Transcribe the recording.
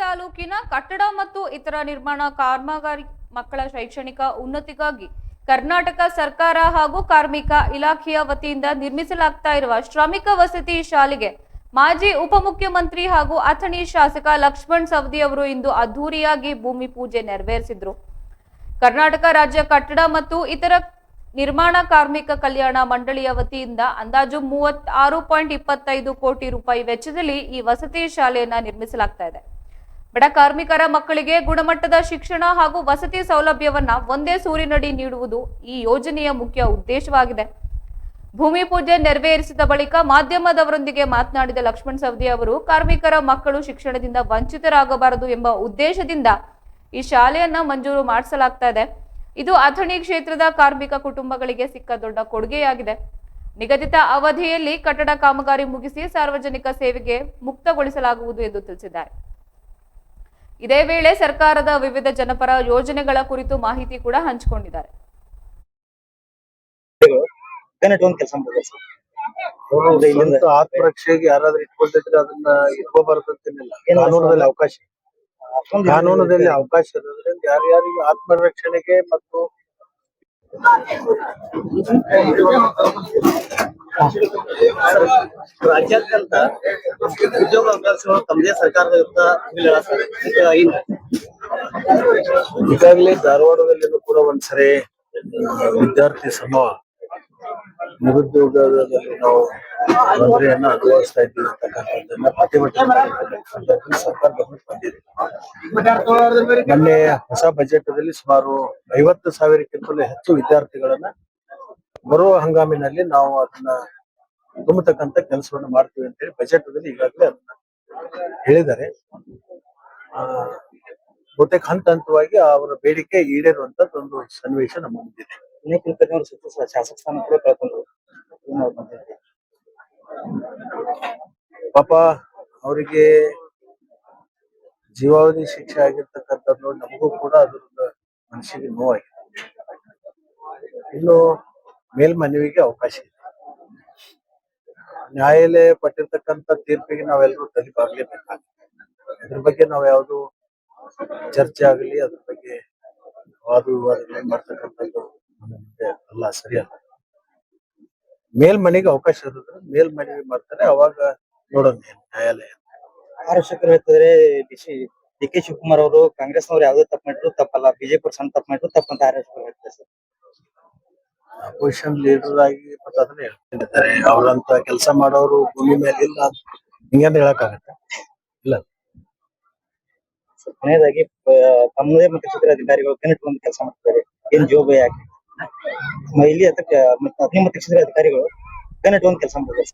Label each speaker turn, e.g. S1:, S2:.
S1: ತಾಲೂಕಿನ ಕಟ್ಟಡ ಮತ್ತು ಇತರ ನಿರ್ಮಾಣ ಕಾಮಗಾರಿ ಮಕ್ಕಳ ಶೈಕ್ಷಣಿಕ ಉನ್ನತಿಗಾಗಿ ಕರ್ನಾಟಕ ಸರ್ಕಾರ ಹಾಗೂ ಕಾರ್ಮಿಕ ಇಲಾಖೆಯ ವತಿಯಿಂದ ನಿರ್ಮಿಸಲಾಗ್ತಾ ಇರುವ ಶ್ರಮಿಕ ವಸತಿ ಶಾಲೆಗೆ ಮಾಜಿ ಉಪಮುಖ್ಯಮಂತ್ರಿ ಹಾಗೂ ಅಥಣಿ ಶಾಸಕ ಲಕ್ಷ್ಮಣ್ ಸವದಿ ಅವರು ಇಂದು ಅದ್ದೂರಿಯಾಗಿ ಭೂಮಿ ಪೂಜೆ ನೆರವೇರಿಸಿದರು. ಕರ್ನಾಟಕ ರಾಜ್ಯ ಕಟ್ಟಡ ಮತ್ತು ಇತರ ನಿರ್ಮಾಣ ಕಾರ್ಮಿಕ ಕಲ್ಯಾಣ ಮಂಡಳಿಯ ವತಿಯಿಂದ ಅಂದಾಜು 36.25 ಕೋಟಿ ರೂಪಾಯಿ ವೆಚ್ಚದಲ್ಲಿ ಈ ವಸತಿ ಶಾಲೆಯನ್ನ ನಿರ್ಮಿಸಲಾಗ್ತಾ ಇದೆ. ಬಡ ಕಾರ್ಮಿಕರ ಮಕ್ಕಳಿಗೆ ಗುಣಮಟ್ಟದ ಶಿಕ್ಷಣ ಹಾಗೂ ವಸತಿ ಸೌಲಭ್ಯವನ್ನ ಒಂದೇ ಸೂರಿನಡಿ ನೀಡುವುದು ಈ ಯೋಜನೆಯ ಮುಖ್ಯ ಉದ್ದೇಶವಾಗಿದೆ. ಭೂಮಿ ಪೂಜೆ ನೆರವೇರಿಸಿದ ಬಳಿಕ ಮಾಧ್ಯಮದವರೊಂದಿಗೆ ಮಾತನಾಡಿದ ಲಕ್ಷ್ಮಣ್ ಸವದಿ ಅವರು, ಕಾರ್ಮಿಕರ ಮಕ್ಕಳು ಶಿಕ್ಷಣದಿಂದ ವಂಚಿತರಾಗಬಾರದು ಎಂಬ ಉದ್ದೇಶದಿಂದ ಈ ಶಾಲೆಯನ್ನ ಮಂಜೂರು ಮಾಡಿಸಲಾಗ್ತಾ ಇದೆ. ಇದು ಅಥಣಿ ಕ್ಷೇತ್ರದ ಕಾರ್ಮಿಕ ಕುಟುಂಬಗಳಿಗೆ ಸಿಕ್ಕ ದೊಡ್ಡ ಕೊಡುಗೆಯಾಗಿದೆ. ನಿಗದಿತ ಅವಧಿಯಲ್ಲಿ ಕಟ್ಟಡ ಕಾಮಗಾರಿ ಮುಗಿಸಿ ಸಾರ್ವಜನಿಕ ಸೇವೆಗೆ ಮುಕ್ತಗೊಳಿಸಲಾಗುವುದು ಎಂದು ತಿಳಿಸಿದ್ದಾರೆ. ಇದೇ ವೇಳೆ ಸರ್ಕಾರದ ವಿವಿಧ ಜನಪರ ಯೋಜನೆಗಳ ಕುರಿತು ಮಾಹಿತಿ ಕೂಡ ಹಂಚಿಕೊಂಡಿದ್ದಾರೆ.
S2: ಆತ್ಮರಕ್ಷೆಗೆ ಯಾರಾದ್ರೂ ಇಟ್ಕೊಳ್ತಿದ್ರೆ ಅದನ್ನ ಇಟ್ಕೋಬಾರ್ದು ಅಂತಿಲ್ಲ. ಕಾನೂನದಲ್ಲಿ ಅವಕಾಶ ಇರೋದ್ರಿಂದ ಯಾರ್ಯಾರಿಗೆ ಆತ್ಮರಕ್ಷಣೆಗೆ ಮತ್ತು
S3: ರಾಜ್ಯಾದ್ಯಂತ ಉದ್ಯೋಗ ಅವಕಾಶಗಳು ತಮ್ಮದೇ ಸರ್ಕಾರದ
S2: ಈಗಾಗಲೇ ಧಾರವಾಡದಲ್ಲಿನೂ ಕೂಡ ಒಂದ್ಸರಿ ವಿದ್ಯಾರ್ಥಿ ಸಮೂಹ ನಿರುದ್ಯೋಗದಲ್ಲಿ ನಾವು ತೊಂದರೆಯನ್ನ ಅನುಭವಿಸ್ತಾ ಇದ್ದೀವಿ ಅಂತಕ್ಕಂಥದ್ದನ್ನ ಪ್ರತಿಭಟನೆ ಸರ್ಕಾರ ಗಮನಕ್ಕೆ ಬಂದಿದೆ. ಮೊನ್ನೆ ಹೊಸ ಬಜೆಟ್ ದಲ್ಲಿ ಸುಮಾರು 50,000ಕ್ಕಿಂತಲೂ ಹೆಚ್ಚು ವಿದ್ಯಾರ್ಥಿಗಳನ್ನ ಬರುವ ಹಂಗಾಮಿನಲ್ಲಿ ನಾವು ಅದನ್ನ ತುಂಬತಕ್ಕಂತ ಕೆಲಸವನ್ನ ಮಾಡ್ತೀವಿ ಅಂತ ಹೇಳಿ ಬಜೆಟ್ ದಲ್ಲಿ ಈಗಾಗಲೇ ಅದನ್ನ ಹೇಳಿದ್ದಾರೆ. ಬಹುತೇಕ ಹಂತ ಹಂತವಾಗಿ ಅವರ ಬೇಡಿಕೆ ಈಡೇರುವಂತದ್ದು ಒಂದು ಸನ್ನಿವೇಶ ನಮ್ಮ ಮುಂದಿದೆ.
S3: ಶಾಸಕ ಸ್ಥಾನ ಕೂಡ ಕಳ್ಕೊಂಡ್ರು.
S2: ಪಾಪ ಅವರಿಗೆ ಜೀವಾವಧಿ ಶಿಕ್ಷೆ ಆಗಿರ್ತಕ್ಕಂಥದ್ದು ನಮಗೂ ಕೂಡ ಅದರಿಂದ ಮನಸ್ಸಿಗೆ ನೋವಾಗಿದೆ. ಇನ್ನು ಮೇಲ್ಮನವಿಗೆ ಅವಕಾಶ ಇದೆ. ನ್ಯಾಯಾಲಯ ಪಟ್ಟಿರ್ತಕ್ಕಂಥ ತೀರ್ಪಿಗೆ ನಾವೆಲ್ಲರೂ ತಲೆಬಾಗ್ಲೇಬೇಕಾಗುತ್ತೆ. ಅದ್ರ ಬಗ್ಗೆ ನಾವು ಯಾವುದು ಚರ್ಚೆ ಆಗಲಿ, ಅದ್ರ ಬಗ್ಗೆ ವಾದ ವಿವಾದಗಳು ಮಾಡ್ತಕ್ಕಂಥದ್ದು ಅಲ್ಲ, ಸರಿಯಲ್ಲ. ಮೇಲ್ಮನೆಗೆ ಅವಕಾಶ ಇರೋದ್ರೆ ಮೇಲ್ಮನವಿ ಮಾಡ್ತಾರೆ, ಅವಾಗ ನೋಡೋಣ ನ್ಯಾಯಾಲಯ.
S3: ಆರೋಗ್ಯಕರು ಹೇಳ್ತಿದ್ರೆ ಡಿ ಕೆ ಶಿವಕುಮಾರ್ ಅವರು ಕಾಂಗ್ರೆಸ್ನವ್ರು ಯಾವ್ದು ತಪ್ಪು ಮಾಡಿದ್ರು ತಪ್ಪಲ್ಲ, ಬಿಜೆಪಿ ಸಣ್ಣ ತಪ್ಪು ಮಾಡಿದ್ರು ತಪ್ಪಂತ ಆರೋಗ್ಯಕರು ಹೇಳ್ತಾರೆ ಸರ್.
S2: ಅಪೋಸಿಷನ್ ಲೀಡರ್ ಆಗಿ ಮತ್ತೆ ಅದನ್ನ ಹೇಳ್ತಿದ್ದಾರೆ. ಅವ್ರಂತ ಕೆಲಸ ಮಾಡೋರು ಭೂಮಿ ಮೇಲೆ ಇಲ್ಲ ಹಿಂಗಂತ ಹೇಳಕ್ಕಾಗತ್ತೆ ಇಲ್ಲ.
S3: ಕೊನೆಯದಾಗಿ ತಮ್ಮದೇ ಮತಕ್ಷೇತ್ರ ಅಧಿಕಾರಿಗಳು ಕನಿಟ್ಕೊಂಡು ಕೆಲಸ ಮಾಡ್ತಾರೆ. ಏನ್ ಜೋಬ ಯಾಕೆ ಇಲ್ಲಿ ಅಥಣಿ ಮತಕ್ಷೇತ್ರ ಅಧಿಕಾರಿಗಳು ಕನಿಟ್ಕೊಂಡು ಕೆಲಸ ಮಾಡ್ತಾರೆ.